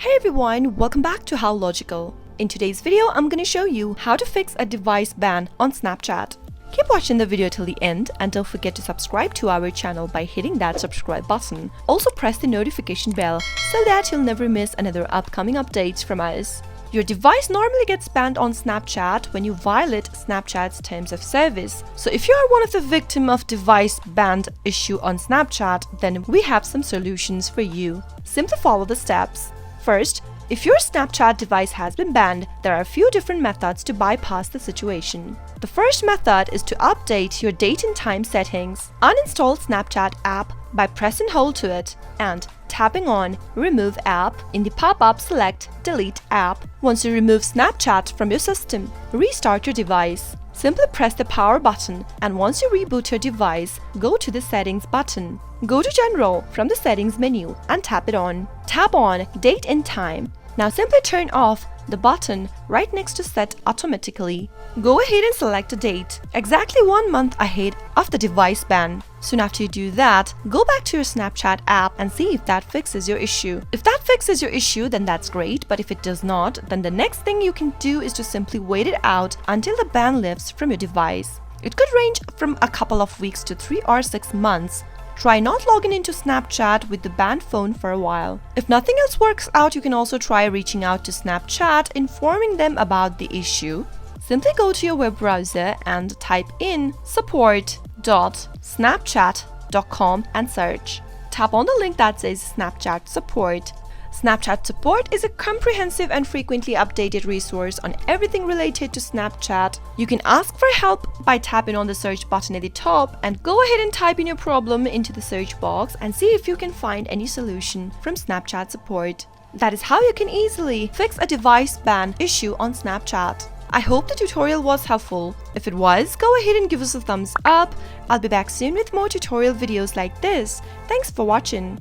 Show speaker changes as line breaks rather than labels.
Hey everyone, welcome back to How Logical. In today's video, I'm gonna show you how to fix a device ban on Snapchat. Keep watching the video till the end and don't forget to subscribe to our channel by hitting that subscribe button. Also press the notification bell so that you'll never miss another upcoming updates from us. Your device normally gets banned on Snapchat when you violate Snapchat's terms of service. So if you are one of the victims of device ban issue on Snapchat, then we have some solutions for you. Simply follow the steps. First, if your Snapchat device has been banned, there are a few different methods to bypass the situation. The first method is to update your date and time settings. Uninstall Snapchat app by pressing hold to it and tapping on Remove App. In the pop-up, select Delete App. Once you remove Snapchat from your system, restart your device. Simply press the power button and once you reboot your device, go to the Settings button. Go to General from the Settings menu and tap it on. Tap on Date and Time. Now simply turn off the button right next to Set Automatically. Go ahead and select a date, exactly 1 month ahead of the device ban. Soon after you do that, go back to your Snapchat app and see if that fixes your issue. If that fixes your issue, then that's great, but if it does not, then the next thing you can do is to simply wait it out until the ban lifts from your device. It could range from a couple of weeks to 3 or 6 months. Try not logging into Snapchat with the banned phone for a while. If nothing else works out, you can also try reaching out to Snapchat, informing them about the issue. Simply go to your web browser and type in support.snapchat.com and search. Tap on the link that says Snapchat Support. Snapchat Support is a comprehensive and frequently updated resource on everything related to Snapchat. You can ask for help by tapping on the search button at the top and go ahead and type in your problem into the search box and see if you can find any solution from Snapchat Support. That is how you can easily fix a device ban issue on Snapchat. I hope the tutorial was helpful. If it was, go ahead and give us a thumbs up. I'll be back soon with more tutorial videos like this. Thanks for watching.